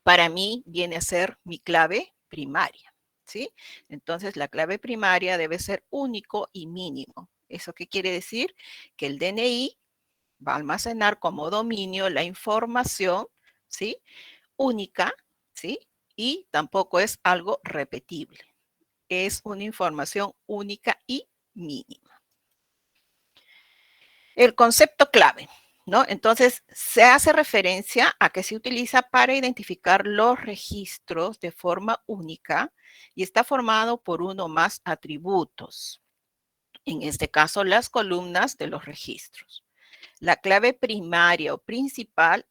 para mí viene a ser mi clave primaria, ¿sí? Entonces, la clave primaria debe ser único y mínimo. ¿Eso qué quiere decir? Que el DNI va a almacenar como dominio la información, ¿sí? Única, ¿sí? Y tampoco es algo repetible. Es una información única y mínima. El concepto clave, ¿no? Entonces, se hace referencia a que se utiliza para identificar los registros de forma única y está formado por uno o más atributos. En este caso, las columnas de los registros. La clave primaria o principal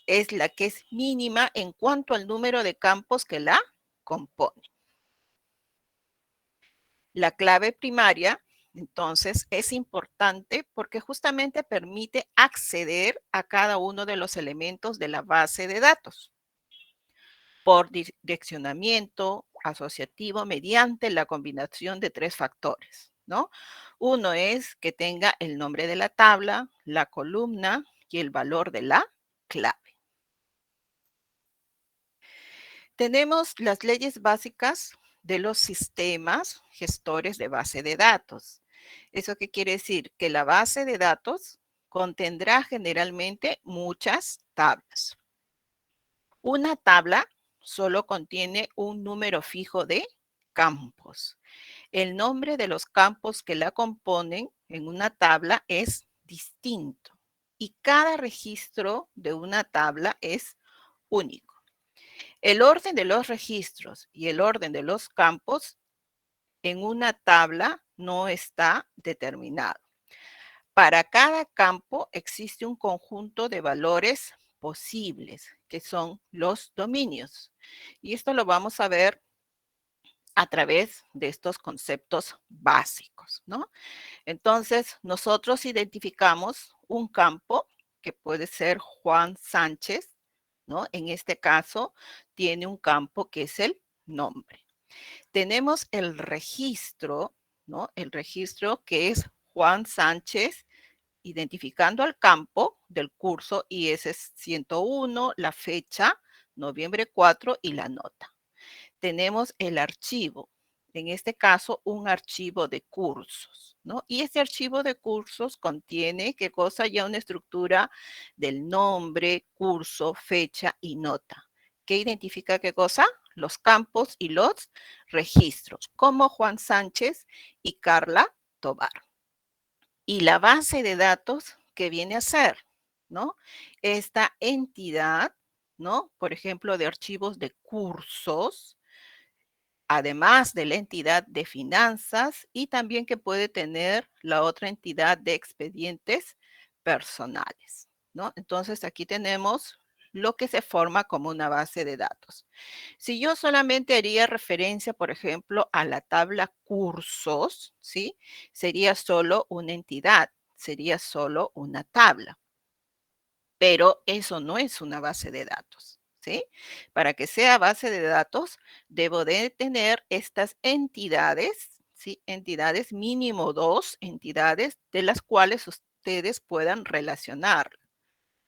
es la que es mínima en cuanto al número de campos que la componen. La clave primaria, entonces, es importante porque justamente permite acceder a cada uno de los elementos de la base de datos por direccionamiento asociativo mediante la combinación de 3 factores, ¿no? Uno es que tenga el nombre de la tabla, la columna y el valor de la clave. Tenemos las leyes básicas de los sistemas gestores de base de datos. ¿Eso qué quiere decir? Que la base de datos contendrá generalmente muchas tablas. Una tabla solo contiene un número fijo de campos. El nombre de los campos que la componen en una tabla es distinto y cada registro de una tabla es único. El orden de los registros y el orden de los campos en una tabla no está determinado. Para cada campo existe un conjunto de valores posibles, que son los dominios. Y esto lo vamos a ver a través de estos conceptos básicos, ¿no? Entonces, nosotros identificamos un campo que puede ser Juan Sánchez, ¿no? En este caso, tiene un campo que es el nombre. Tenemos el registro, ¿no? El registro que es Juan Sánchez, identificando al campo del curso y ese es 101, la fecha, noviembre 4 y la nota. Tenemos el archivo, en este caso un archivo de cursos, ¿no? Y este archivo de cursos contiene, ¿qué cosa? Ya una estructura del nombre, curso, fecha y nota. ¿Qué identifica qué cosa? Los campos y los registros, como Juan Sánchez y Carla Tobar. Y la base de datos que viene a ser, ¿no? Esta entidad, ¿no? Por ejemplo, de archivos de cursos, además de la entidad de finanzas y también que puede tener la otra entidad de expedientes personales, ¿no? Entonces aquí tenemos lo que se forma como una base de datos. Si yo solamente haría referencia, por ejemplo, a la tabla cursos, ¿sí? Sería solo una entidad, sería solo una tabla, pero eso no es una base de datos, ¿sí? Para que sea base de datos, debo de tener estas entidades, ¿sí? Entidades, mínimo 2 entidades de las cuales ustedes puedan relacionar.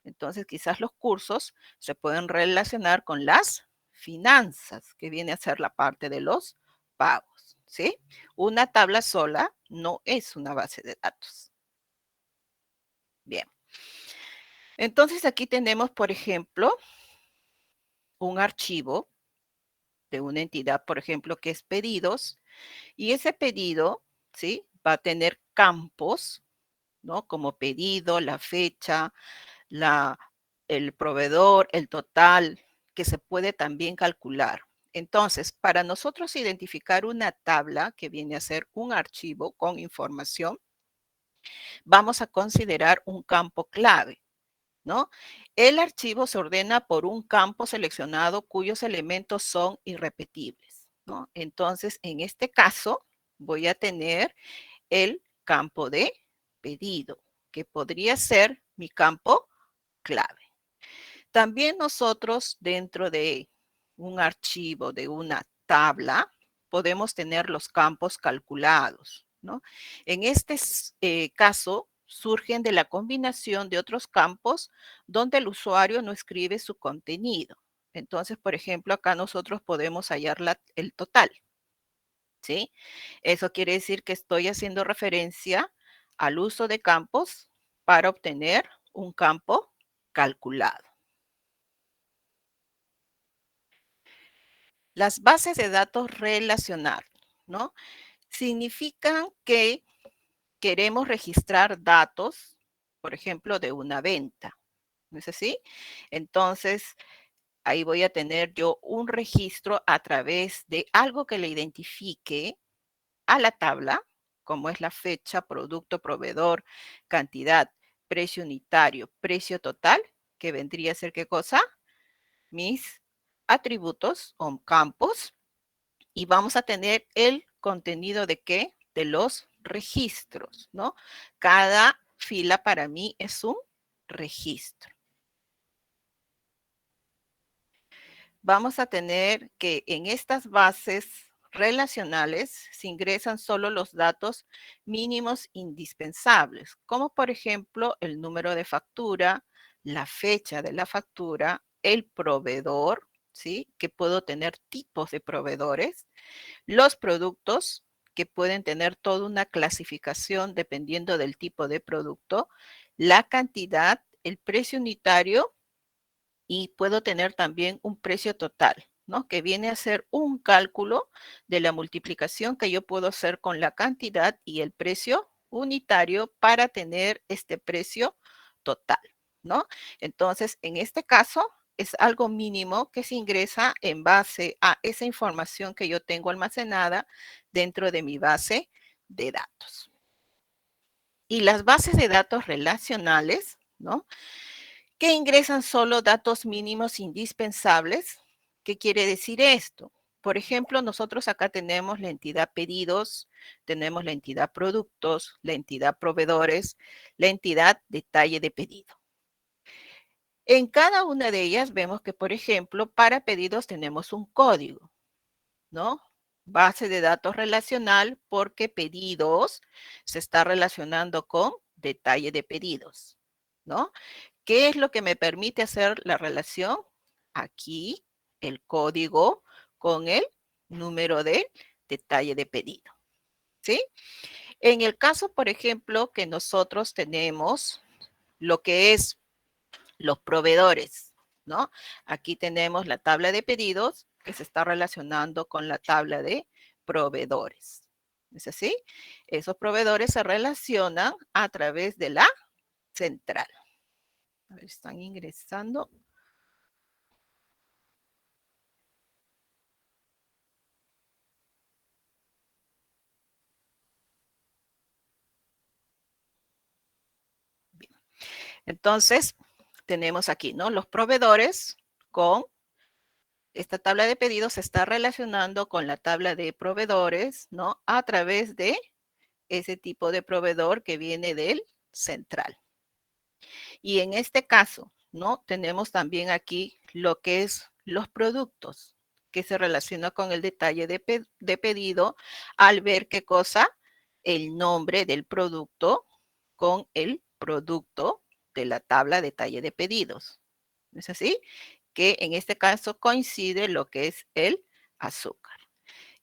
Entonces, quizás los cursos se pueden relacionar con las finanzas, que viene a ser la parte de los pagos, ¿sí? Una tabla sola no es una base de datos. Bien. Entonces, aquí tenemos, por ejemplo, un archivo de una entidad, por ejemplo, que es pedidos, y ese pedido, ¿sí? Va a tener campos, ¿no? Como pedido, la fecha, la, el proveedor, el total, que se puede también calcular. Entonces, para nosotros identificar una tabla que viene a ser un archivo con información, vamos a considerar un campo clave, ¿no? El archivo se ordena por un campo seleccionado cuyos elementos son irrepetibles, ¿no? Entonces, en este caso, voy a tener el campo de pedido, que podría ser mi campo clave. También nosotros dentro de un archivo, de una tabla, podemos tener los campos calculados, ¿no? En este caso, surgen de la combinación de otros campos donde el usuario no escribe su contenido. Entonces, por ejemplo, acá nosotros podemos hallar el total, ¿sí? Eso quiere decir que estoy haciendo referencia al uso de campos para obtener un campo calculado. Las bases de datos relacional, ¿no? Significan que queremos registrar datos, por ejemplo, de una venta, ¿no es así? Entonces, ahí voy a tener yo un registro a través de algo que le identifique a la tabla, como es la fecha, producto, proveedor, cantidad, precio unitario, precio total, que vendría a ser ¿qué cosa? Mis atributos o campos, y vamos a tener el contenido de qué? De los registros, ¿no? Cada fila para mí es un registro. Vamos a tener que en estas bases relacionales se ingresan solo los datos mínimos indispensables, como por ejemplo el número de factura, la fecha de la factura, el proveedor, ¿sí? Que puedo tener tipos de proveedores, los productos, que pueden tener toda una clasificación dependiendo del tipo de producto, la cantidad, el precio unitario, y puedo tener también un precio total, ¿no? Que viene a ser un cálculo de la multiplicación que yo puedo hacer con la cantidad y el precio unitario para tener este precio total, ¿no? Entonces, en este caso, es algo mínimo que se ingresa en base a esa información que yo tengo almacenada dentro de mi base de datos. Y las bases de datos relacionales, ¿no? Que ingresan solo datos mínimos indispensables. ¿Qué quiere decir esto? Por ejemplo, nosotros acá tenemos la entidad pedidos, tenemos la entidad productos, la entidad proveedores, la entidad detalle de pedido. En cada una de ellas vemos que, por ejemplo, para pedidos tenemos un código, ¿no? Base de datos relacional porque pedidos se está relacionando con detalle de pedidos, ¿no? ¿Qué es lo que me permite hacer la relación? Aquí el código con el número de detalle de pedido, ¿sí? En el caso, por ejemplo, que nosotros tenemos lo que es los proveedores, ¿no? Aquí tenemos la tabla de pedidos que se está relacionando con la tabla de proveedores. ¿Es así? Esos proveedores se relacionan a través de la central. A ver, están ingresando. Bien. Entonces, tenemos aquí, ¿no? Los proveedores con esta tabla de pedidos se está relacionando con la tabla de proveedores, ¿no? A través de ese tipo de proveedor que viene del central. Y en este caso, ¿no? Tenemos también aquí lo que es los productos, que se relaciona con el detalle de pedido al ver qué cosa, el nombre del producto con el producto de la tabla detalle de pedidos. ¿No es así? Que en este caso coincide lo que es el azúcar.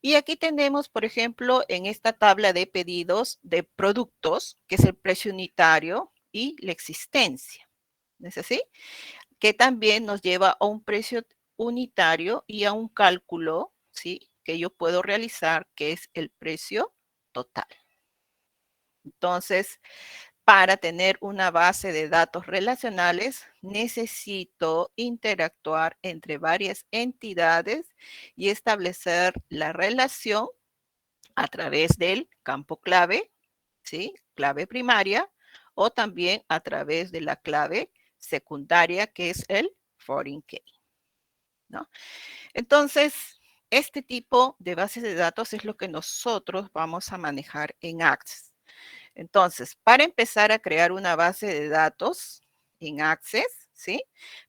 Y aquí tenemos, por ejemplo, en esta tabla de pedidos de productos, que es el precio unitario y la existencia. ¿No es así? Que también nos lleva a un precio unitario y a un cálculo, ¿sí? Que yo puedo realizar, que es el precio total. Entonces, para tener una base de datos relacionales, necesito interactuar entre varias entidades y establecer la relación a través del campo clave, ¿sí? Clave primaria, o también a través de la clave secundaria, que es el foreign key, ¿no? Entonces, este tipo de bases de datos es lo que nosotros vamos a manejar en Access. Entonces, para empezar a crear una base de datos en Access, ¿sí?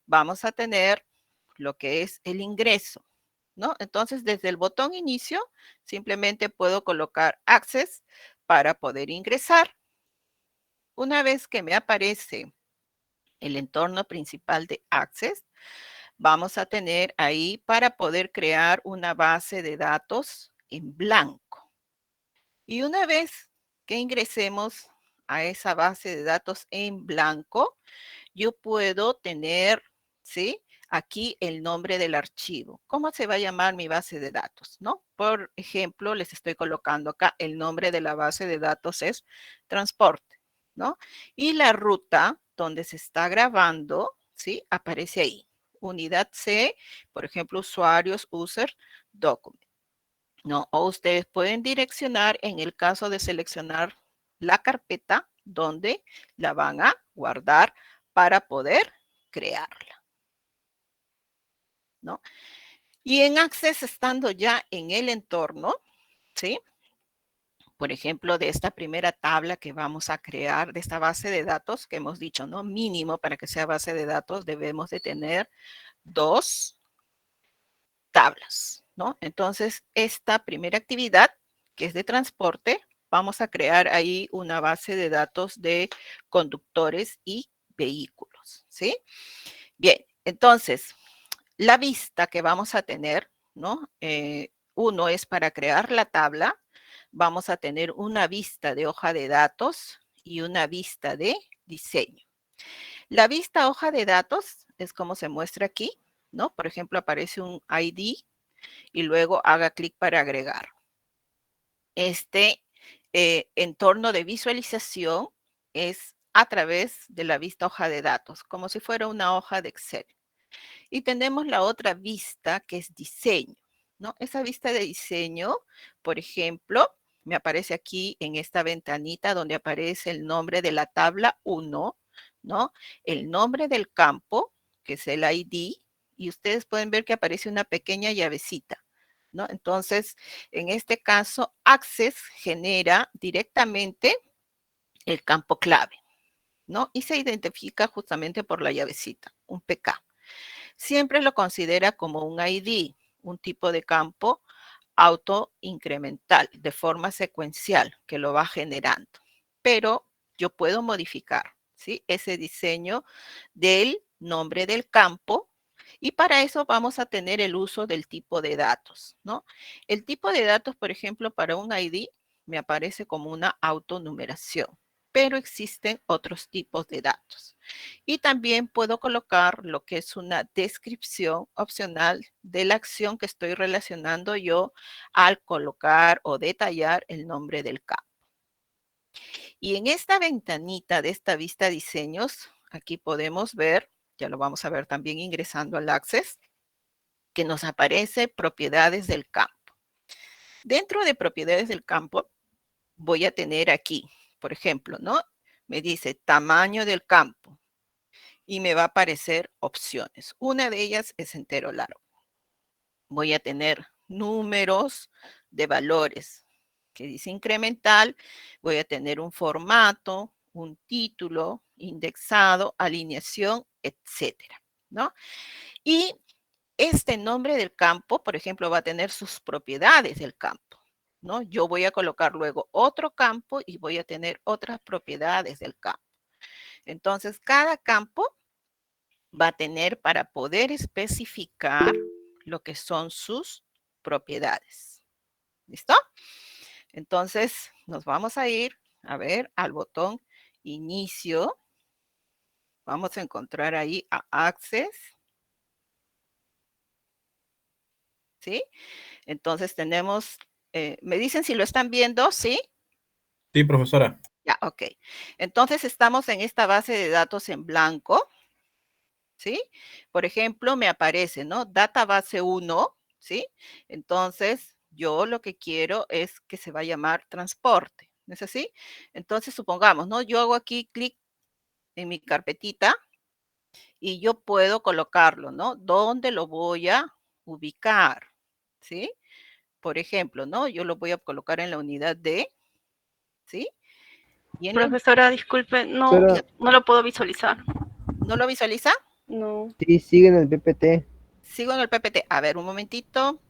Vamos a tener lo que es el ingreso, ¿no? Entonces, desde el botón inicio, simplemente puedo colocar Access para poder ingresar. Una vez que me aparece el entorno principal de Access, vamos a tener ahí para poder crear una base de datos en blanco. Y una vez que ingresemos a esa base de datos en blanco, yo puedo tener, ¿sí? Aquí el nombre del archivo. ¿Cómo se va a llamar mi base de datos? ¿No? Por ejemplo, les estoy colocando acá el nombre de la base de datos es transporte, ¿no? Y la ruta donde se está grabando, ¿sí? Aparece ahí. Unidad C, por ejemplo, usuarios, user, document. ¿No? O ustedes pueden direccionar en el caso de seleccionar la carpeta donde la van a guardar para poder crearla, ¿no? Y en Access, estando ya en el entorno, ¿sí? Por ejemplo, de esta primera tabla que vamos a crear, de esta base de datos que hemos dicho, ¿no? Mínimo para que sea base de datos debemos de tener 2 tablas, ¿no? Entonces, esta primera actividad, que es de transporte, vamos a crear ahí una base de datos de conductores y vehículos, ¿sí? Bien, entonces, la vista que vamos a tener, ¿no? Uno es para crear la tabla, vamos a tener una vista de hoja de datos y una vista de diseño. La vista hoja de datos es como se muestra aquí, ¿no? Por ejemplo, aparece un ID y luego haga clic para agregar. Este entorno de visualización es a través de la vista hoja de datos, como si fuera una hoja de Excel. Y tenemos la otra vista que es diseño, ¿no? Esa vista de diseño, por ejemplo, me aparece aquí en esta ventanita donde aparece el nombre de la tabla 1, ¿no? El nombre del campo, que es el ID, y ustedes pueden ver que aparece una pequeña llavecita, ¿no? Entonces, en este caso, Access genera directamente el campo clave, ¿no? Y se identifica justamente por la llavecita, un PK. Siempre lo considera como un ID, un tipo de campo autoincremental, de forma secuencial, que lo va generando. Pero yo puedo modificar, ¿sí? Ese diseño del nombre del campo y para eso vamos a tener el uso del tipo de datos, ¿no? El tipo de datos, por ejemplo, para un ID me aparece como una autonumeración, pero existen otros tipos de datos. Y también puedo colocar lo que es una descripción opcional de la acción que estoy relacionando yo al colocar o detallar el nombre del campo. Y en esta ventanita de esta vista diseños, aquí podemos ver, ya lo vamos a ver también ingresando al Access, que nos aparece propiedades del campo. Dentro de propiedades del campo, voy a tener aquí, por ejemplo, ¿no? Me dice tamaño del campo y me va a aparecer opciones. Una de ellas es entero largo. Voy a tener números de valores que dice incremental, voy a tener un formato, un título, indexado, alineación, etcétera, ¿no? Y este nombre del campo, por ejemplo, va a tener sus propiedades del campo, ¿no? Yo voy a colocar luego otro campo y voy a tener otras propiedades del campo. Entonces, cada campo va a tener para poder especificar lo que son sus propiedades. ¿Listo? Entonces, nos vamos a ir, a ver, al botón inicio. Vamos a encontrar ahí a Access. ¿Sí? Entonces tenemos, me dicen si lo están viendo, ¿sí? Sí, profesora. Ya, ok. Entonces estamos en esta base de datos en blanco, ¿sí? Por ejemplo, me aparece, ¿no? Database 1, ¿sí? Entonces, yo lo que quiero es que se va a llamar transporte, ¿no es así? Entonces, supongamos, ¿no? Yo hago aquí clic en mi carpetita y yo puedo colocarlo, ¿no? ¿Dónde lo voy a ubicar? ¿Sí? Por ejemplo, ¿no? Yo lo voy a colocar en la unidad D, ¿sí? Y en la, Profesora, disculpe, no, Profesora, no lo puedo visualizar. ¿no lo visualiza? No. sí, sigue en el PPT. Sigo en el PPT. A ver, un momentito.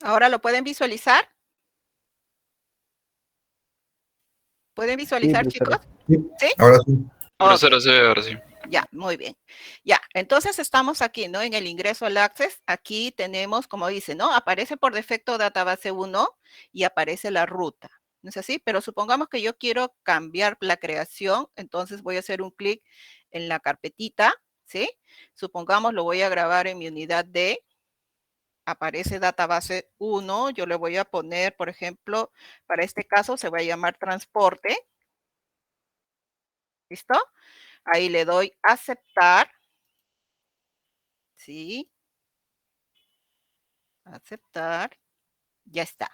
¿Ahora lo pueden visualizar? ¿Pueden visualizar, profesora. chicos? ¿Sí? Ahora sí. Profesora, se ve ahora sí. Ya, muy bien. Ya, entonces estamos aquí, ¿no? En el ingreso al Access, aquí tenemos, como dice, ¿no? Aparece por defecto database 1 y aparece la ruta. ¿No es así? Pero supongamos que yo quiero cambiar la creación, entonces voy a hacer un clic en la carpetita, ¿sí? Supongamos lo voy a grabar en mi unidad D, aparece database 1, yo le voy a poner, por ejemplo, para este caso se va a llamar transporte. ¿Listo? Ahí le doy aceptar. ¿Sí? Aceptar. Ya está.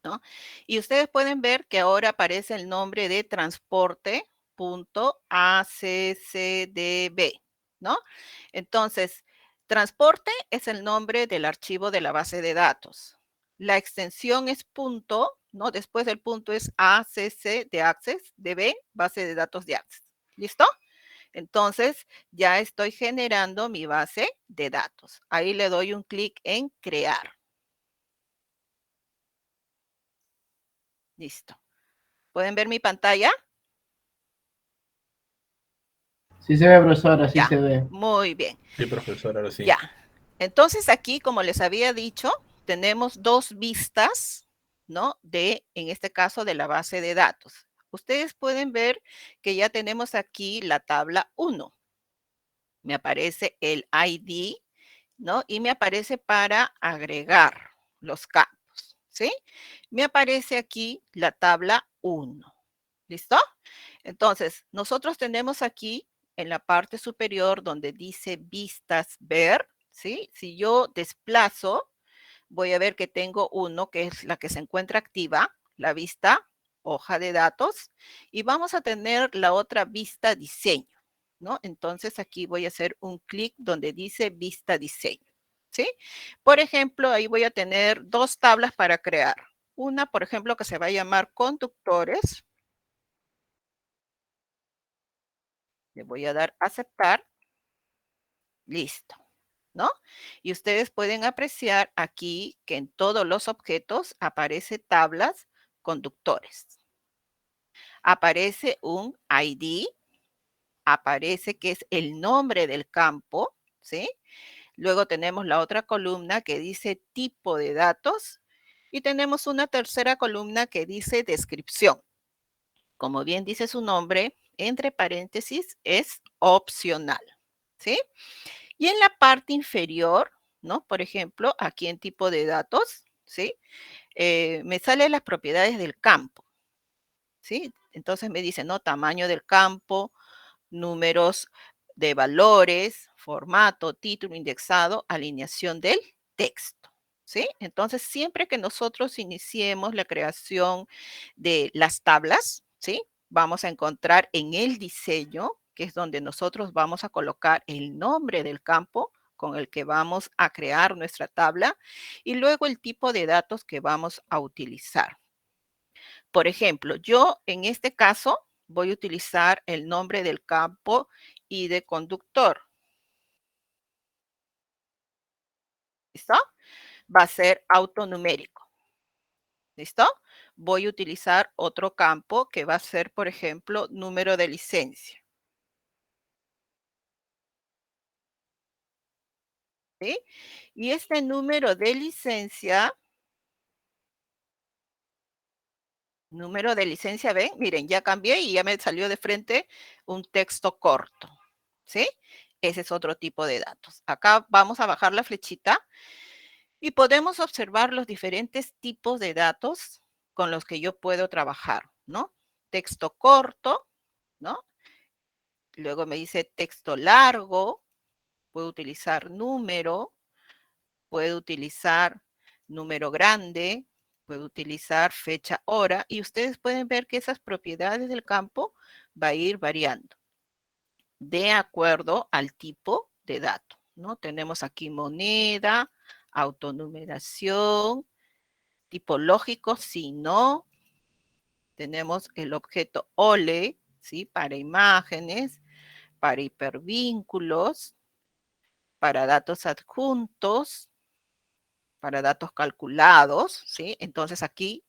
¿No? Y ustedes pueden ver que ahora aparece el nombre de transporte.accdb, ¿no? Entonces, transporte es el nombre del archivo de la base de datos. La extensión es punto, ¿no? Después del punto es ACC de Access, DB, base de datos de Access. ¿Listo? Entonces, ya estoy generando mi base de datos. Ahí le doy un clic en crear. Listo. ¿Pueden ver mi pantalla? Sí se ve, profesora, sí Ya, se ve. muy bien. Sí, profesor, ahora sí. Ya. Entonces aquí, como les había dicho, tenemos dos vistas, ¿no? En este caso, de la base de datos. Ustedes pueden ver que ya tenemos aquí la tabla 1. Me aparece el ID, ¿no? Y me aparece para agregar los campos, ¿sí? Me aparece aquí la tabla 1. ¿Listo? Entonces, nosotros tenemos aquí en la parte superior donde dice vistas ver, ¿sí? Si yo desplazo, voy a ver que tengo uno que es la que se encuentra activa, la vista hoja de datos, y vamos a tener la otra vista diseño, ¿no? Entonces aquí voy a hacer un clic donde dice vista diseño, ¿sí? Por ejemplo, ahí voy a tener dos tablas para crear. Una, por ejemplo, que se va a llamar conductores. Le voy a dar aceptar. Listo, ¿no? Y ustedes pueden apreciar aquí que en todos los objetos aparece tablas conductores. Aparece un ID, aparece que es el nombre del campo, ¿sí? Luego tenemos la otra columna que dice tipo de datos y tenemos una tercera columna que dice descripción. Como bien dice su nombre, entre paréntesis es opcional, ¿sí? Y en la parte inferior, ¿no? Por ejemplo, aquí en tipo de datos, ¿sí? Me salen las propiedades del campo, ¿sí? Entonces me dice, ¿no? Tamaño del campo, números de valores, formato, título indexado, alineación del texto, ¿sí? Entonces, siempre que nosotros iniciemos la creación de las tablas, ¿sí? Vamos a encontrar en el diseño, que es donde nosotros vamos a colocar el nombre del campo con el que vamos a crear nuestra tabla y luego el tipo de datos que vamos a utilizar. Por ejemplo, yo en este caso voy a utilizar el nombre del campo y de conductor. ¿Listo? Va a ser autonumérico. ¿Listo? Voy a utilizar otro campo que va a ser, por ejemplo, número de licencia. ¿Sí? Y este número de licencia, ven, miren, ya cambié y ya me salió de frente un texto corto. ¿Sí? Ese es otro tipo de datos. Acá vamos a bajar la flechita y podemos observar los diferentes tipos de datos con los que yo puedo trabajar, ¿no? Texto corto, ¿no? Luego me dice texto largo, puedo utilizar número, puedo utilizar número grande, puedo utilizar fecha, hora, y ustedes pueden ver que esas propiedades del campo va a ir variando de acuerdo al tipo de dato, ¿no? Tenemos aquí moneda, autonumeración, tipo lógico, si no, tenemos el objeto OLE, ¿sí? Para imágenes, para hipervínculos, para datos adjuntos, para datos calculados, ¿sí? Entonces aquí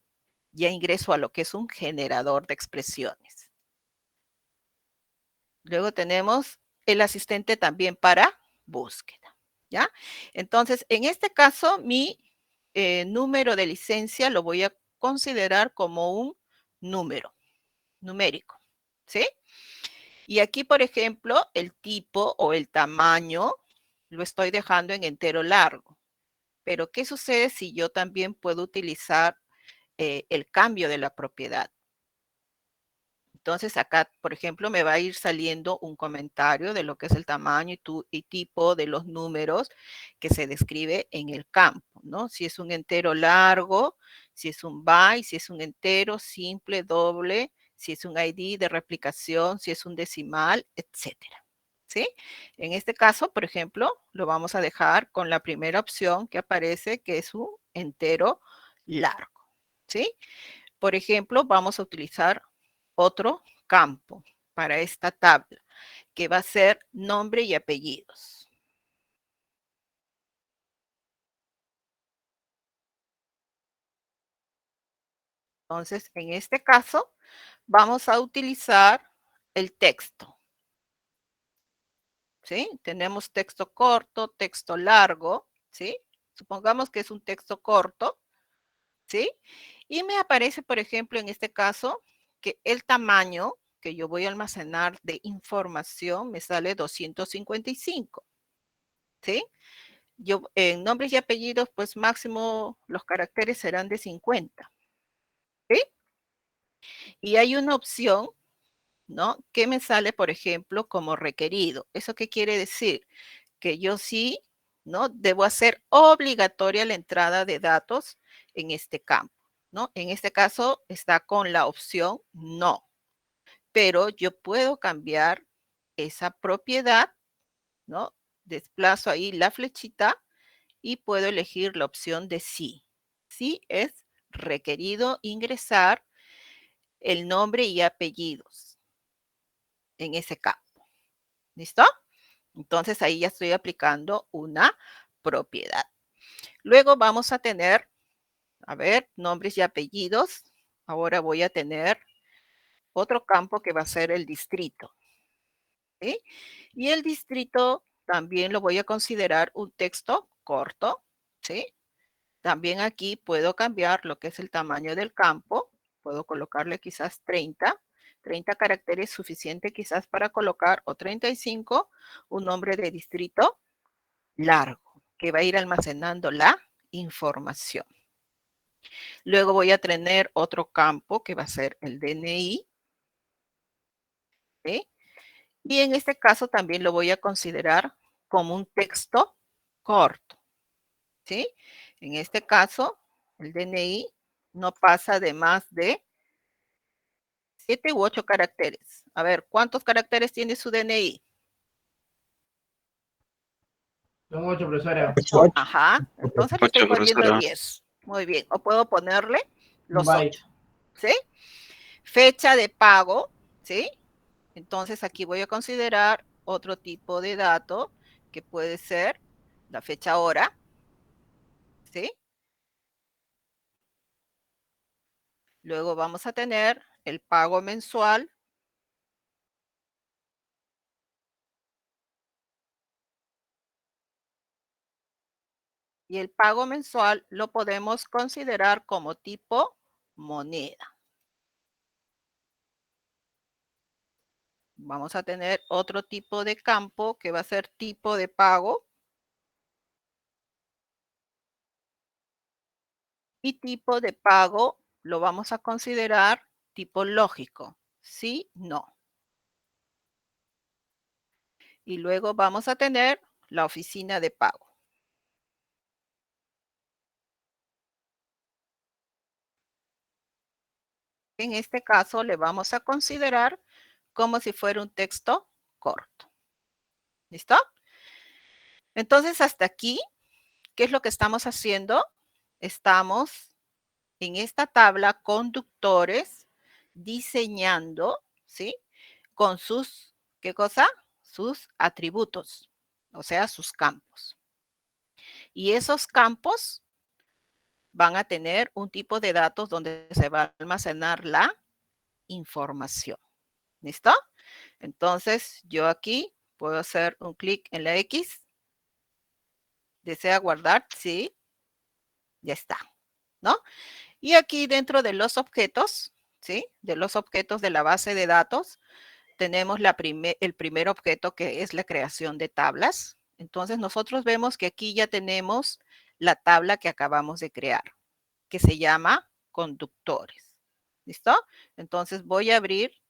ya ingreso a lo que es un generador de expresiones. Luego tenemos el asistente también para búsqueda, ¿ya? Entonces, en este caso, mi número de licencia lo voy a considerar como un número numérico, ¿sí? Y aquí, por ejemplo, el tipo o el tamaño lo estoy dejando en entero largo. Pero, ¿qué sucede si yo también puedo utilizar el cambio de la propiedad? Entonces acá, por ejemplo, me va a ir saliendo un comentario de lo que es el tamaño y tipo de los números que se describe en el campo, ¿no? Si es un entero largo, si es un byte, si es un entero simple, doble, si es un ID de replicación, si es un decimal, etcétera. ¿Sí? En este caso, por ejemplo, lo vamos a dejar con la primera opción que aparece, que es un entero largo. ¿Sí? Por ejemplo, vamos a utilizar otro campo para esta tabla, que va a ser nombre y apellidos. Entonces, en este caso, vamos a utilizar el texto. ¿Sí? Tenemos texto corto, texto largo, ¿sí? Supongamos que es un texto corto, ¿sí? Y me aparece, por ejemplo, en este caso, que el tamaño que yo voy a almacenar de información me sale 255, ¿sí? Yo, en nombres y apellidos, pues máximo los caracteres serán de 50, ¿sí? Y hay una opción, ¿no? Que me sale, por ejemplo, como requerido. ¿Eso qué quiere decir? Que yo sí, ¿no? Debo hacer obligatoria la entrada de datos en este campo, ¿no? En este caso está con la opción no, pero yo puedo cambiar esa propiedad, ¿no? Desplazo ahí la flechita y puedo elegir la opción de sí. Sí es requerido ingresar el nombre y apellidos en ese campo. ¿Listo? Entonces ahí ya estoy aplicando una propiedad. Luego vamos a tener, a ver, nombres y apellidos. Ahora voy a tener otro campo que va a ser el distrito. ¿Sí? Y el distrito también lo voy a considerar un texto corto. ¿Sí? También aquí puedo cambiar lo que es el tamaño del campo. Puedo colocarle quizás 30 caracteres suficiente quizás para colocar, o 35, un nombre de distrito largo, que va a ir almacenando la información. Luego voy a tener otro campo que va a ser el DNI. ¿Sí? Y en este caso también lo voy a considerar como un texto corto. ¿Sí? En este caso, el DNI no pasa de más de 7 u 8 caracteres. A ver, ¿cuántos caracteres tiene su DNI? Son 8, profesora. Ajá, entonces le estoy 8, poniendo profesora. 10. Muy bien, o puedo ponerle Un los byte. 8. ¿Sí? Fecha de pago, ¿sí? Entonces aquí voy a considerar otro tipo de dato que puede ser la fecha hora, ¿sí? Luego vamos a tener el pago mensual. Y el pago mensual lo podemos considerar como tipo moneda. Vamos a tener otro tipo de campo que va a ser tipo de pago. Y tipo de pago lo vamos a considerar tipo lógico. Sí, no. Y luego vamos a tener la oficina de pago. En este caso le vamos a considerar como si fuera un texto corto. ¿Listo? Entonces, hasta aquí, ¿qué es lo que estamos haciendo? Estamos en esta tabla conductores diseñando, ¿sí? Con sus, ¿qué cosa? Sus atributos, o sea, sus campos. Y esos campos van a tener un tipo de datos donde se va a almacenar la información. ¿Listo? Entonces, yo aquí puedo hacer un clic en la X. ¿Desea guardar? Sí. Ya está, ¿no? Y aquí dentro de los objetos, ¿sí? De los objetos de la base de datos, tenemos el primer objeto que es la creación de tablas. Entonces, nosotros vemos que aquí ya tenemos la tabla que acabamos de crear, que se llama conductores. ¿Listo? Entonces, voy a abrir,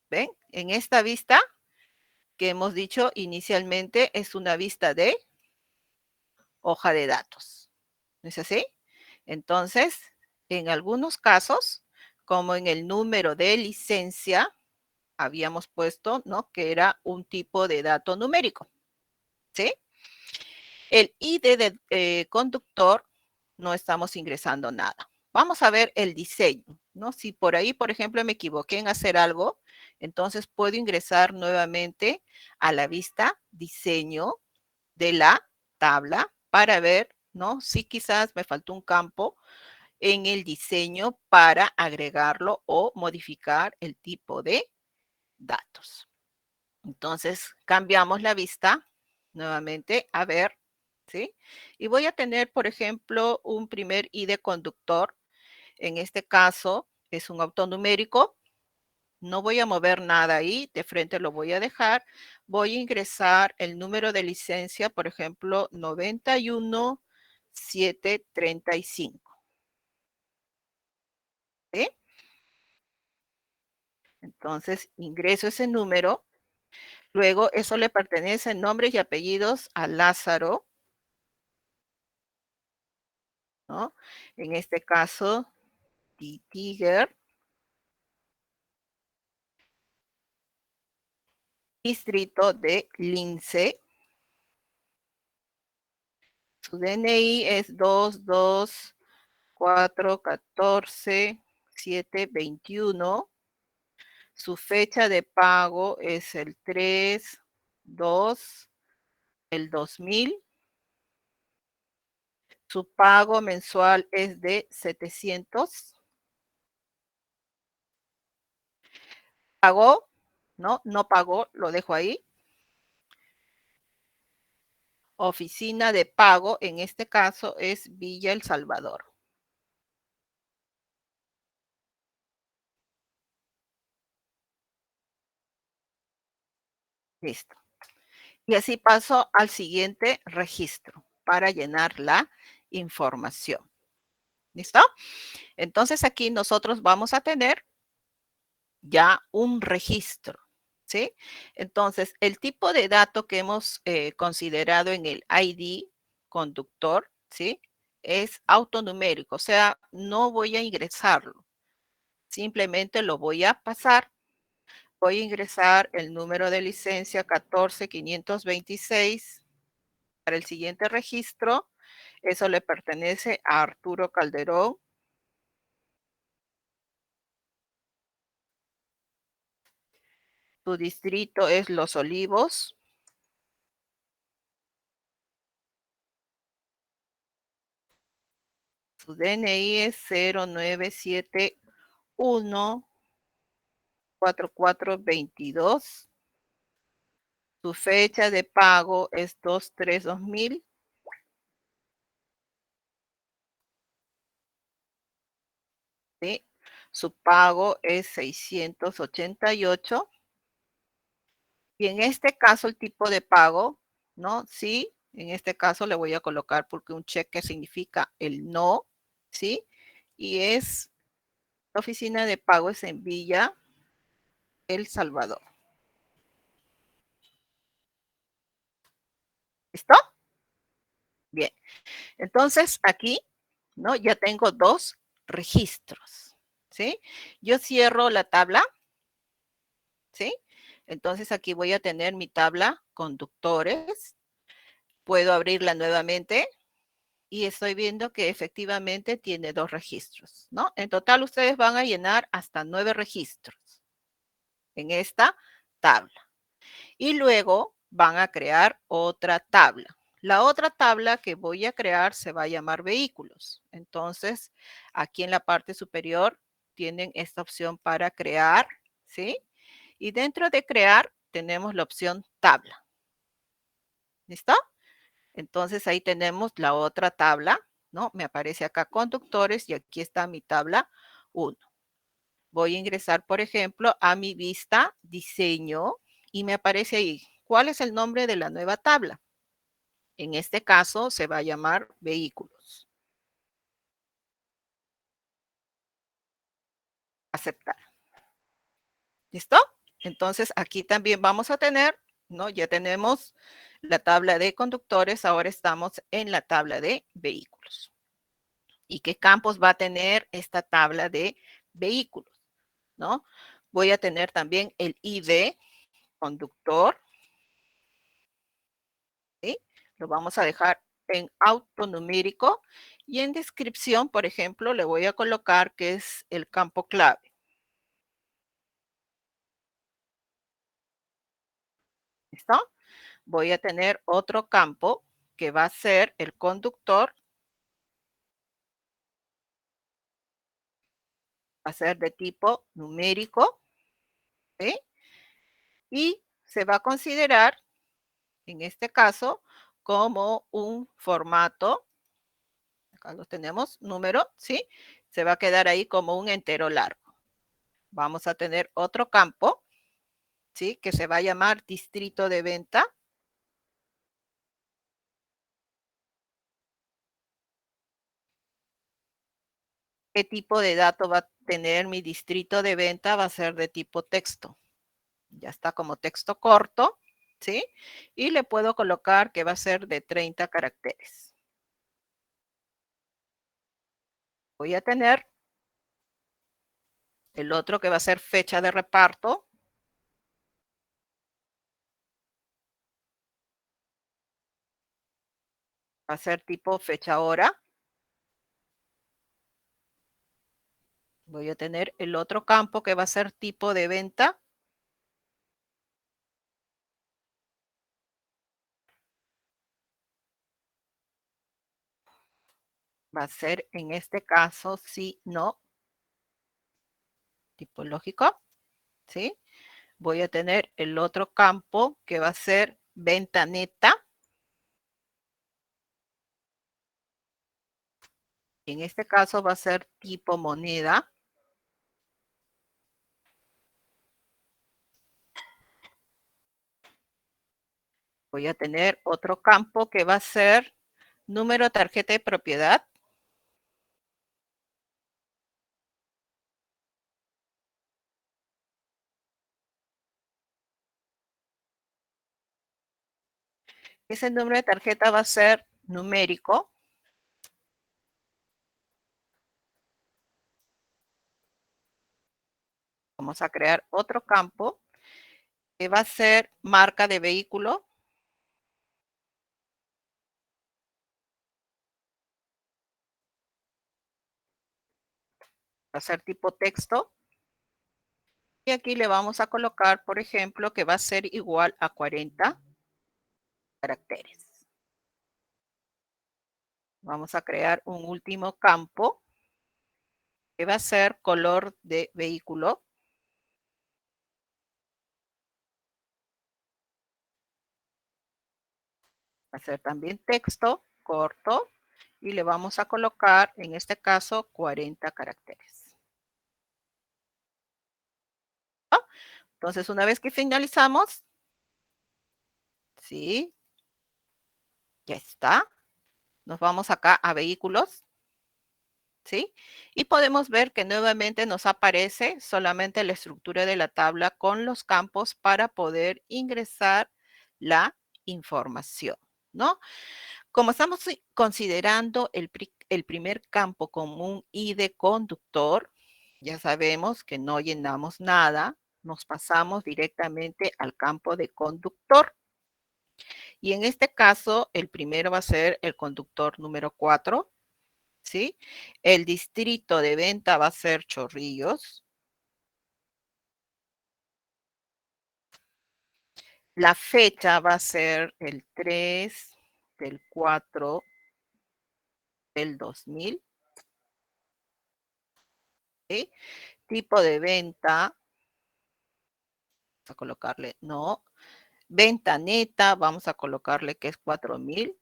¿ven? En esta vista que hemos dicho inicialmente es una vista de hoja de datos. ¿No es así? Entonces, en algunos casos, como en el número de licencia, habíamos puesto, ¿no? Que era un tipo de dato numérico, ¿sí? El ID de conductor, no estamos ingresando nada. Vamos a ver el diseño, ¿no? Si por ahí, por ejemplo, me equivoqué en hacer algo, entonces puedo ingresar nuevamente a la vista diseño de la tabla para ver, ¿no? Si quizás me faltó un campo en el diseño para agregarlo o modificar el tipo de datos. Entonces, cambiamos la vista nuevamente a ver, ¿sí? Y voy a tener, por ejemplo, un primer ID conductor. En este caso, es un autonumérico. No voy a mover nada ahí, de frente lo voy a dejar. Voy a ingresar el número de licencia, por ejemplo, 91735. ¿Sí? Entonces, ingreso ese número. Luego, eso le pertenece en nombres y apellidos a Lázaro, ¿no? En este caso, Tiger, distrito de Lince. Su DNI es 22414-721. Su fecha de pago es el 3/2 del 2000. Su pago mensual es de 700. ¿Pagó? No, no pagó, lo dejo ahí. Oficina de pago, en este caso es Villa El Salvador. Listo. Y así paso al siguiente registro para llenar la información. ¿Listo? Entonces aquí nosotros vamos a tener ya un registro, ¿sí? Entonces, el tipo de dato que hemos considerado en el ID conductor, ¿sí? Es autonumérico, o sea, no voy a ingresarlo. Simplemente lo voy a pasar. Voy a ingresar el número de licencia 14526 para el siguiente registro. Eso le pertenece a Arturo Calderón. Tu distrito es Los Olivos. Su DNI es 0971-4422. Su fecha de pago es 2/3/2000. ¿Sí? Su pago es 688. Y en este caso el tipo de pago, ¿no? Sí, en este caso le voy a colocar porque un cheque significa el no, ¿sí? Y es, la oficina de pago es en Villa El Salvador. ¿Listo? Bien. Entonces aquí, ¿no? Ya tengo dos registros, ¿sí? Yo cierro la tabla, ¿sí? Entonces aquí voy a tener mi tabla conductores. Puedo abrirla nuevamente y estoy viendo que efectivamente tiene dos registros, ¿no? En total ustedes van a llenar hasta 9 registros en esta tabla. Y luego van a crear otra tabla. La otra tabla que voy a crear se va a llamar vehículos. Entonces, aquí en la parte superior tienen esta opción para crear, ¿sí? Y dentro de crear tenemos la opción tabla. ¿Listo? Entonces, ahí tenemos la otra tabla, ¿no? Me aparece acá conductores y aquí está mi tabla 1. Voy a ingresar, por ejemplo, a mi vista, diseño, y me aparece ahí, ¿cuál es el nombre de la nueva tabla? En este caso, se va a llamar vehículos. Aceptar. ¿Listo? Entonces, aquí también vamos a tener, ¿no? Ya tenemos la tabla de conductores, ahora estamos en la tabla de vehículos. ¿Y qué campos va a tener esta tabla de vehículos? ¿No? Voy a tener también el ID, conductor, ¿sí? Lo vamos a dejar en autonumérico y en descripción, por ejemplo, le voy a colocar que es el campo clave. ¿Listo? Voy a tener otro campo que va a ser el conductor. Va a ser de tipo numérico, ¿sí? Y se va a considerar, en este caso, como un formato. Acá lo tenemos, número, ¿sí? Se va a quedar ahí como un entero largo. Vamos a tener otro campo, ¿sí? Que se va a llamar distrito de venta. ¿Qué tipo de dato va a tener mi distrito de venta? Va a ser de tipo texto. Ya está como texto corto, ¿sí? Y le puedo colocar que va a ser de 30 caracteres. Voy a tener el otro que va a ser fecha de reparto. Va a ser tipo fecha hora. Voy a tener el otro campo que va a ser tipo de venta. Va a ser en este caso sí, no. Tipológico, ¿sí? Voy a tener el otro campo que va a ser venta neta. En este caso va a ser tipo moneda. Voy a tener otro campo que va a ser número de tarjeta de propiedad. Ese número de tarjeta va a ser numérico. Vamos a crear otro campo que va a ser marca de vehículo. Va a ser tipo texto. Y aquí le vamos a colocar, por ejemplo, que va a ser igual a 40 caracteres. Vamos a crear un último campo que va a ser color de vehículo. Va a ser también texto corto y le vamos a colocar, en este caso, 40 caracteres. ¿No? Entonces, una vez que finalizamos, sí, ya está. Nos vamos acá a vehículos, ¿sí? Y podemos ver que nuevamente nos aparece solamente la estructura de la tabla con los campos para poder ingresar la información, ¿no? Como estamos considerando el primer campo como un ID conductor, ya sabemos que no llenamos nada, nos pasamos directamente al campo de conductor. Y en este caso, el primero va a ser el conductor número 4, ¿sí? El distrito de venta va a ser Chorrillos. La fecha va a ser el 3 del 4 del 2000. ¿Sí? Tipo de venta. Vamos a colocarle, no. Venta neta, vamos a colocarle que es 4,000.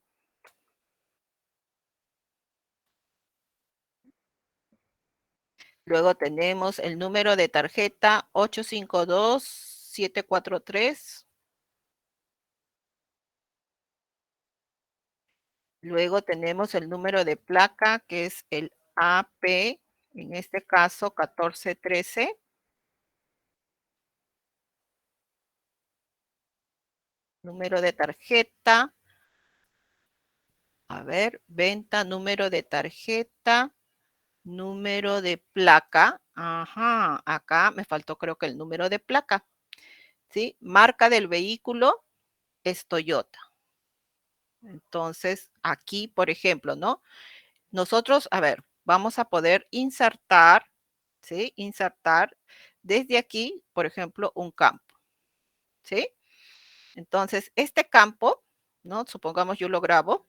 Luego tenemos el número de tarjeta 852-743. Luego tenemos el número de placa, que es el AP, en este caso 1413. Número de tarjeta. A ver, venta, número de tarjeta, número de placa. Ajá, acá me faltó creo que el número de placa. ¿Sí? Marca del vehículo es Toyota. Entonces, aquí, por ejemplo, ¿no? Nosotros, a ver, vamos a poder insertar, ¿sí? Insertar desde aquí, por ejemplo, un campo, ¿sí? Entonces, este campo, ¿no? Supongamos yo lo grabo.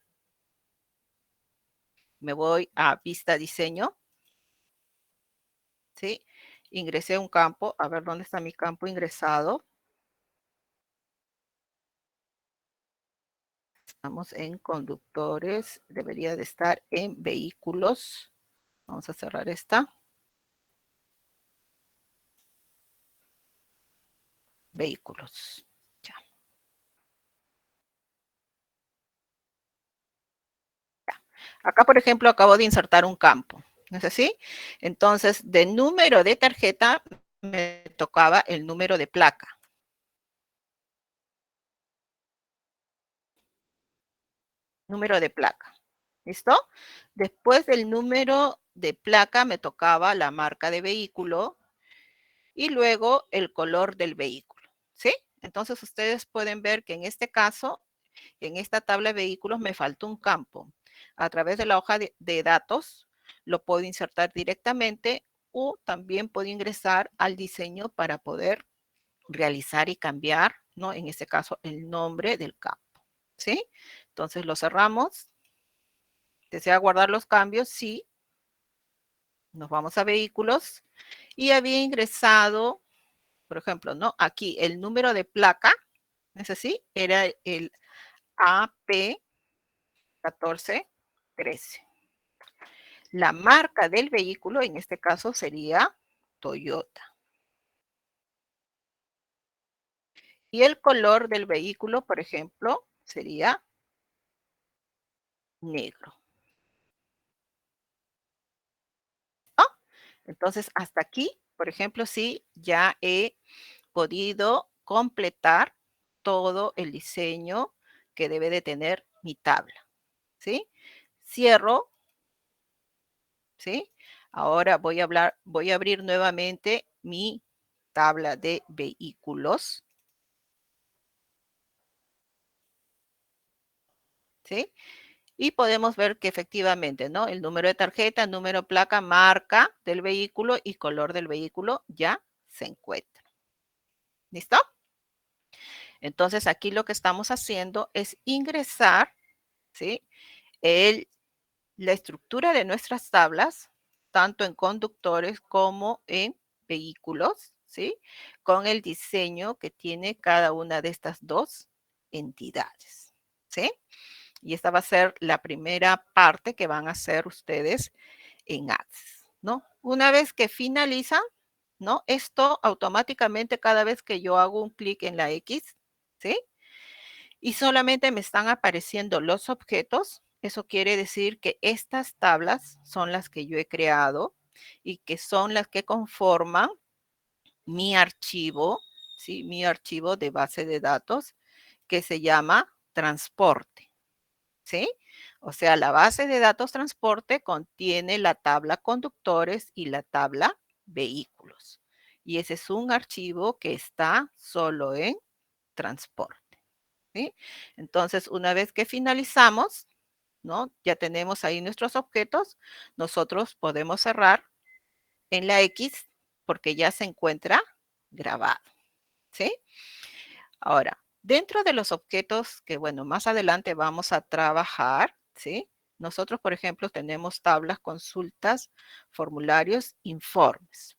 Me voy a vista diseño, ¿sí? Ingresé un campo. A ver, ¿dónde está mi campo ingresado? Estamos en conductores. Debería de estar en vehículos. Vamos a cerrar esta. Vehículos. Ya. Ya. Acá, por ejemplo, acabo de insertar un campo. ¿No es así? Entonces, de número de tarjeta, me tocaba el número de placa. Número de placa. ¿Listo? Después del número de placa me tocaba la marca de vehículo y luego el color del vehículo. ¿Sí? Entonces ustedes pueden ver que en este caso, en esta tabla de vehículos me falta un campo. A través de la hoja de datos lo puedo insertar directamente o también puedo ingresar al diseño para poder realizar y cambiar, ¿no? En este caso, el nombre del campo. ¿Sí? Entonces lo cerramos. ¿Desea guardar los cambios? Sí. Nos vamos a vehículos y había ingresado, por ejemplo, ¿no? Aquí el número de placa, ¿es así? Era el AP 1413. La marca del vehículo, en este caso, sería Toyota. Y el color del vehículo, por ejemplo, sería negro. Entonces, hasta aquí, por ejemplo, sí, ya he podido completar todo el diseño que debe de tener mi tabla, ¿sí? Cierro, ¿sí? Ahora voy a abrir nuevamente mi tabla de vehículos, ¿sí? Y podemos ver que efectivamente, ¿no? El número de tarjeta, número, placa, marca del vehículo y color del vehículo ya se encuentra. ¿Listo? Entonces, aquí lo que estamos haciendo es ingresar, ¿sí? La estructura de nuestras tablas, tanto en conductores como en vehículos, ¿sí? Con el diseño que tiene cada una de estas dos entidades, ¿sí? Y esta va a ser la primera parte que van a hacer ustedes en Access, ¿no? Una vez que finalizan, ¿no? Esto automáticamente cada vez que yo hago un clic en la X, ¿sí? Y solamente me están apareciendo los objetos. Eso quiere decir que estas tablas son las que yo he creado y que son las que conforman mi archivo, ¿sí? Mi archivo de base de datos que se llama transporte, ¿sí? O sea, la base de datos transporte contiene la tabla conductores y la tabla vehículos. Y ese es un archivo que está solo en transporte. ¿Sí? Entonces, una vez que finalizamos, ¿no? Ya tenemos ahí nuestros objetos, nosotros podemos cerrar en la X porque ya se encuentra grabado, ¿sí? Ahora, Dentro de los objetos que, bueno, más adelante vamos a trabajar, ¿sí? Nosotros, por ejemplo, tenemos tablas, consultas, formularios, informes,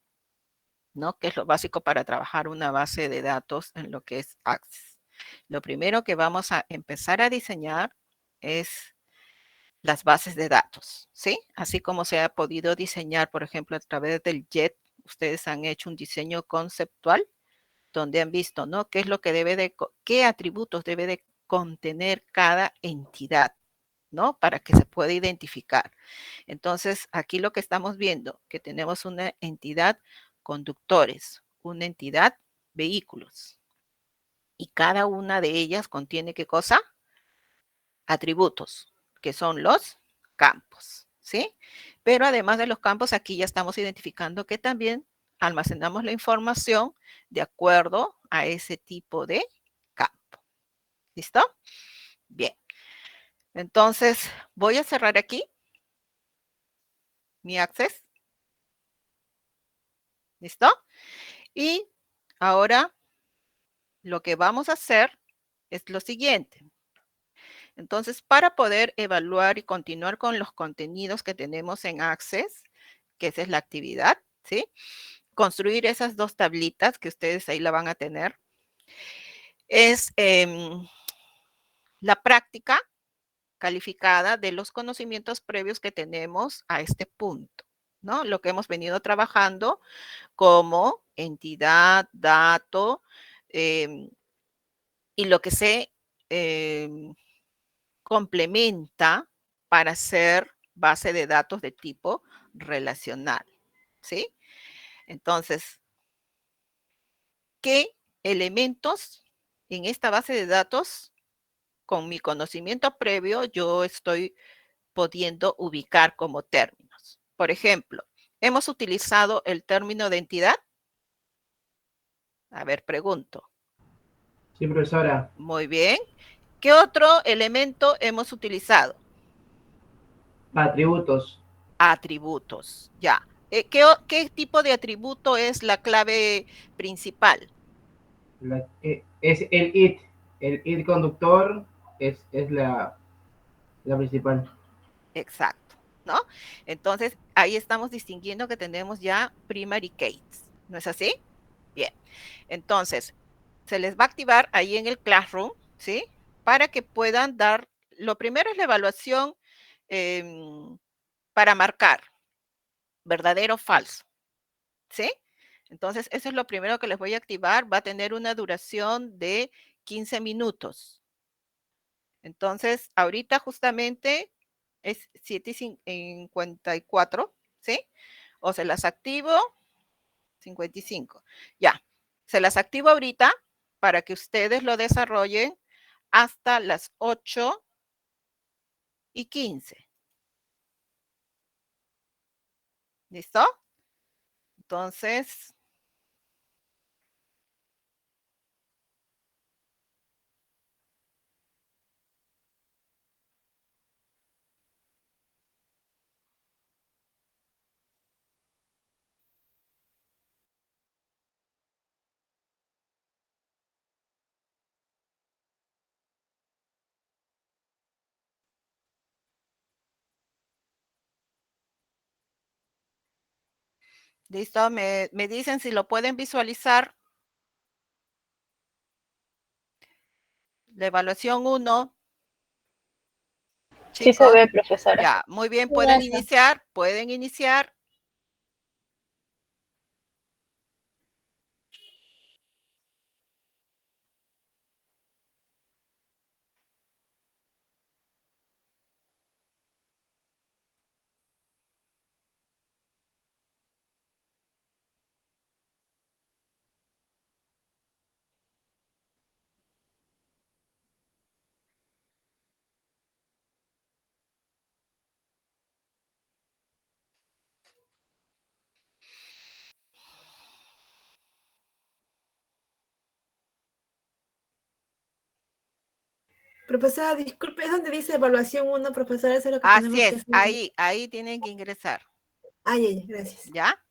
¿no? Que es lo básico para trabajar una base de datos en lo que es Access. Lo primero que vamos a empezar a diseñar es las bases de datos, ¿sí? Así como se ha podido diseñar, por ejemplo, a través del JET, ustedes han hecho un diseño conceptual donde han visto, ¿no? ¿Qué es lo que qué atributos debe de contener cada entidad, ¿no? Para que se pueda identificar. Entonces, aquí lo que estamos viendo, que tenemos una entidad conductores, una entidad vehículos. Y cada una de ellas contiene, ¿qué cosa? Atributos, que son los campos, ¿sí? Pero además de los campos, aquí ya estamos identificando que también almacenamos la información de acuerdo a ese tipo de campo. ¿Listo? Bien. Entonces, voy a cerrar aquí mi Access. ¿Listo? Y ahora lo que vamos a hacer es lo siguiente. Entonces, para poder evaluar y continuar con los contenidos que tenemos en Access, que esa es la actividad, ¿sí? Construir esas dos tablitas que ustedes ahí la van a tener. Es la práctica calificada de los conocimientos previos que tenemos a este punto, ¿no? Lo que hemos venido trabajando como entidad, dato, y lo que se complementa para hacer base de datos de tipo relacional, ¿sí? Entonces, ¿qué elementos en esta base de datos, con mi conocimiento previo, yo estoy pudiendo ubicar como términos? Por ejemplo, ¿hemos utilizado el término de entidad? A ver, pregunto. Sí, profesora. Muy bien. ¿Qué otro elemento hemos utilizado? Atributos. Atributos, ya. ¿Qué tipo de atributo es la clave principal? Es el IT. El IT conductor es la principal. Exacto, ¿no? Entonces, ahí estamos distinguiendo que tenemos ya primary keys, ¿no es así? Bien. Entonces, se les va a activar ahí en el Classroom, ¿sí? Para que puedan dar, lo primero es la evaluación para marcar verdadero o falso, ¿sí? Entonces, eso es lo primero que les voy a activar. Va a tener una duración de 15 minutos. Entonces, ahorita justamente es 7:54, ¿sí? O se las activo, 55. Ya, se las activo ahorita para que ustedes lo desarrollen hasta las 8:15. ¿Listo? Entonces, listo, me dicen si lo pueden visualizar. La evaluación 1. Sí se Chicos, ve, profesora. ya, muy bien, pueden iniciar, pueden iniciar. Profesora, disculpe, es donde dice evaluación 1, profesora, eso es lo que Así tenemos que es, hacer. ahí tienen que ingresar, Ay, gracias. ¿ya?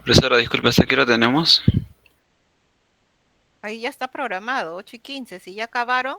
Profesora, disculpe, ¿hasta qué hora tenemos? Ahí ya está programado, 8:15. Si ya acabaron,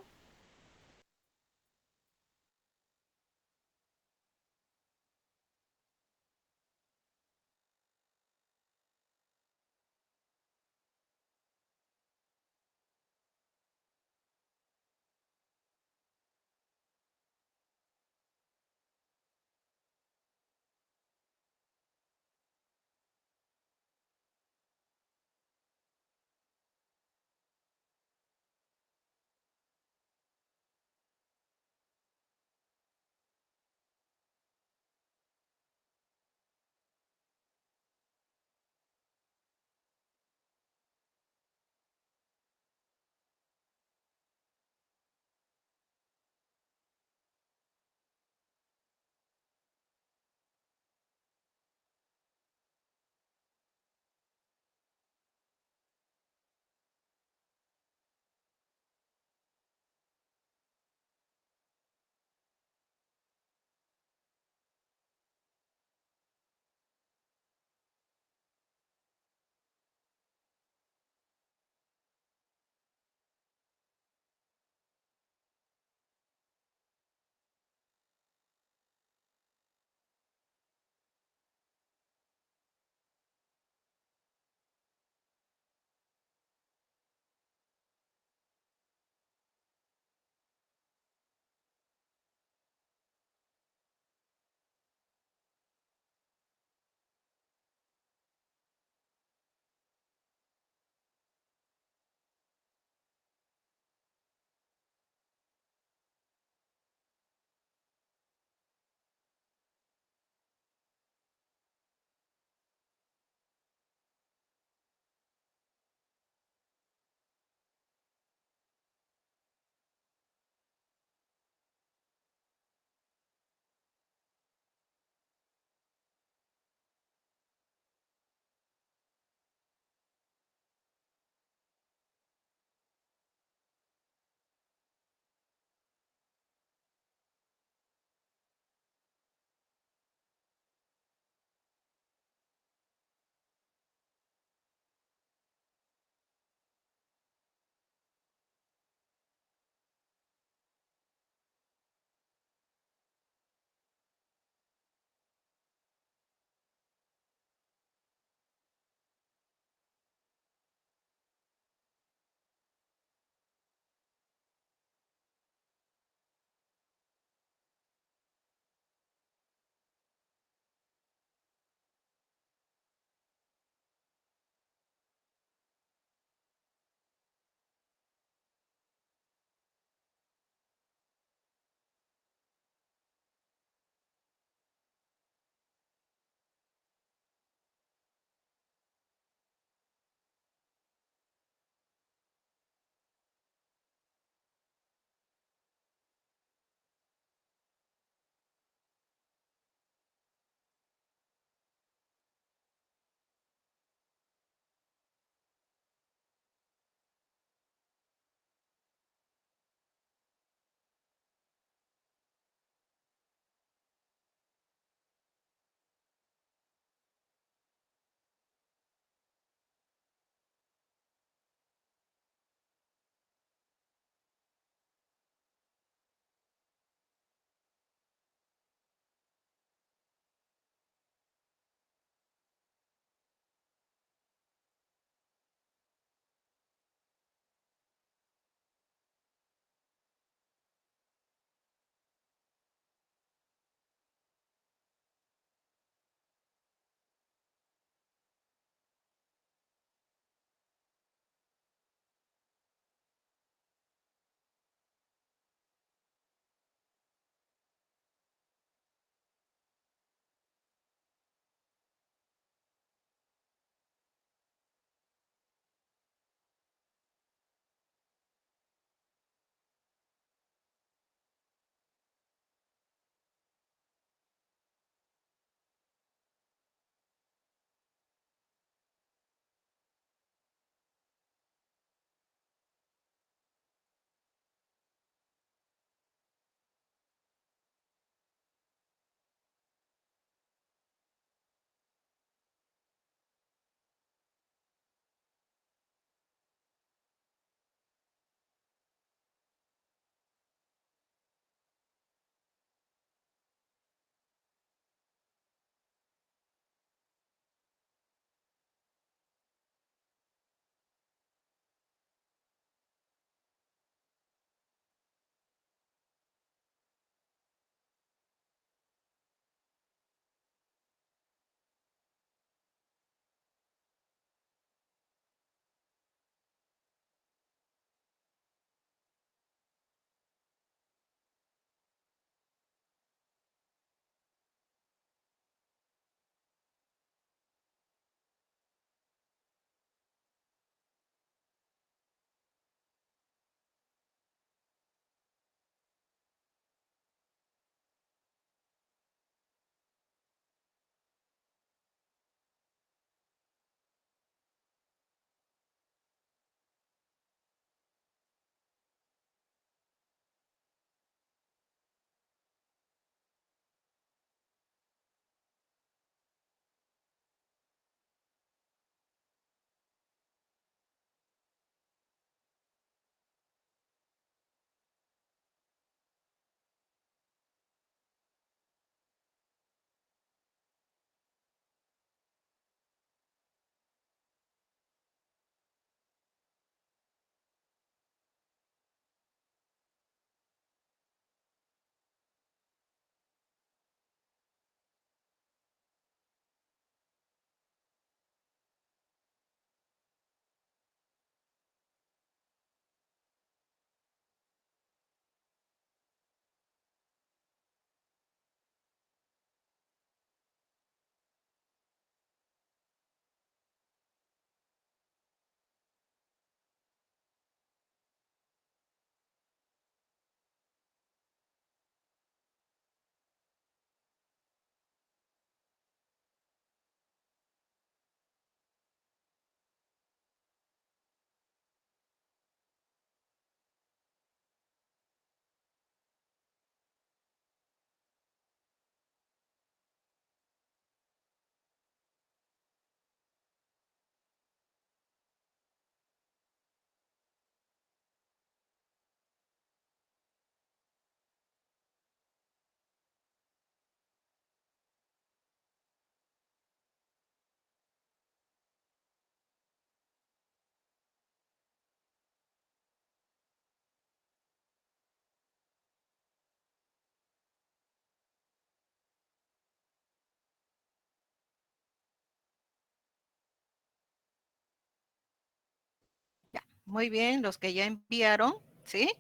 muy bien, los que ya enviaron, ¿sí?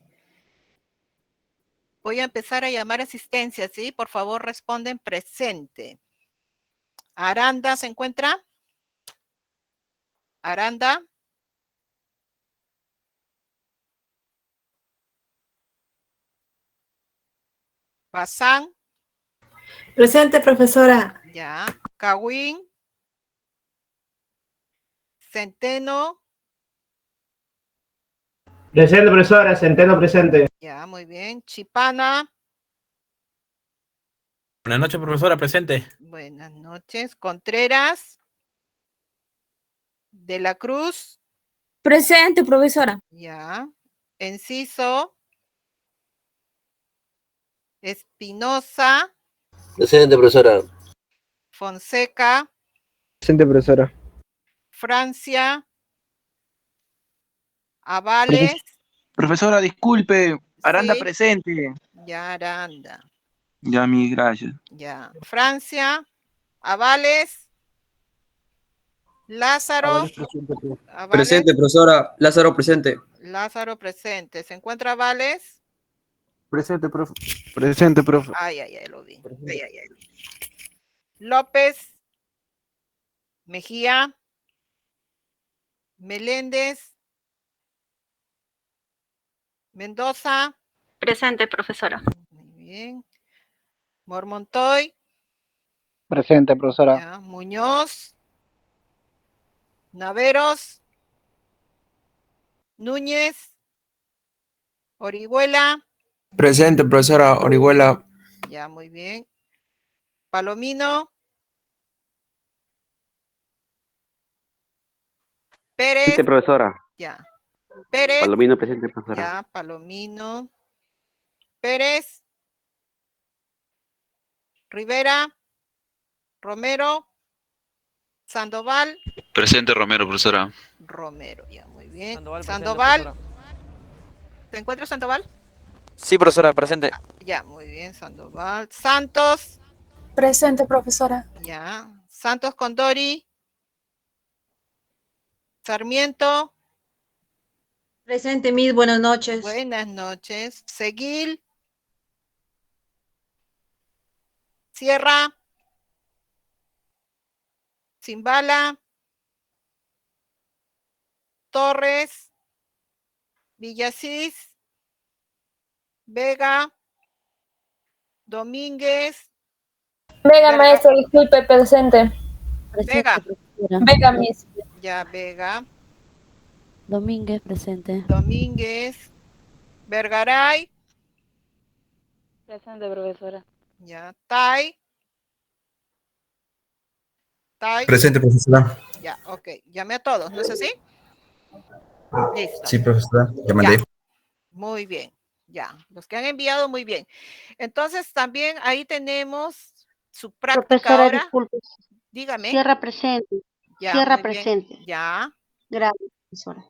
Voy a empezar a llamar asistencia, ¿sí? Por favor, responden presente. Aranda, ¿se encuentra? Aranda. Bazán, Presente, profesora. ya. Kawin. Centeno, Presente, profesora. Centeno presente. ya, muy bien. Chipana, Buenas noches, profesora, presente. buenas noches. Contreras, De la Cruz, Presente, profesora. ya. Enciso, Espinosa, Presente, profesora. Fonseca, Presente, profesora. Francia, Avales, Profesora, disculpe, Aranda sí, presente. ya Aranda, Ya, mi gracias. ya. Francia, Avales, Lázaro, Avales, Presente, profesora. Lázaro, presente. Lázaro presente. ¿Se encuentra Avales? Presente, profe. Presente, profe. Ay, lo vi. López, Mejía, Meléndez, Mendoza, Presente, profesora. muy bien. Mormontoy, Presente, profesora. ya. Muñoz, Naveros, Núñez, Orihuela, Presente, profesora. Orihuela. ya, muy bien. Palomino, Pérez, Presente, profesora. ya. Pérez, Palomino presente, profesora. ya. Palomino, Pérez, Rivera, Romero, Sandoval, Presente Romero, profesora. Romero, ya, muy bien. Sandoval, Sandoval, ¿se encuentra Sandoval? Sí, profesora, presente. Ya, muy bien, Sandoval. Santos, Presente, profesora. ya. Santos Condori, Sarmiento, Presente, Miss. Buenas noches. buenas noches. Seguil, Sierra, Zimbala, Torres, Villasís, Vega, Domínguez, Vega, Verga- maestro, disculpe, presente. Vega, Vega, Miss. ya, Vega, Domínguez presente. Domínguez, Vergaray, Presente, profesora. ya, Tai, Presente, profesora. ya, ok, llamé a todos, ¿no es así? Listo. Sí, profesora. Ya Ya. mandé. Muy bien, ya. Los que han enviado, muy bien. Entonces, también ahí tenemos su práctica Profesora, ahora. disculpe. Dígame. Cierra presente. Ya, Cierra muy bien. presente. Ya, Gracias, profesora.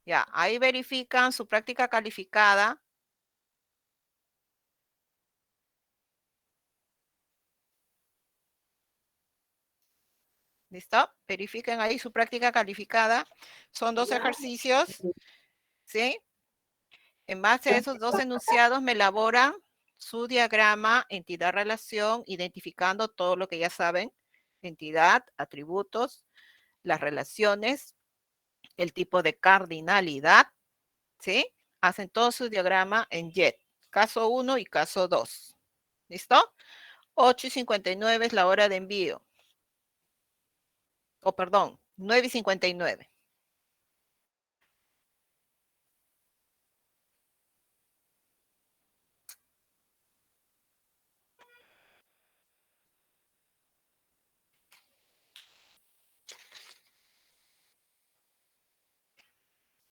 ya. Ahí verifican su práctica calificada. ¿Listo? Verifiquen ahí su práctica calificada. Son 2 ejercicios, ¿sí? En base a esos 2 enunciados me elaboran su diagrama, entidad, relación, identificando todo lo que ya saben, entidad, atributos, las relaciones, el tipo de cardinalidad, ¿sí? Hacen todo su diagrama en JET, caso 1 y caso 2. ¿Listo? 8:59 es la hora de envío. Perdón, 9:59.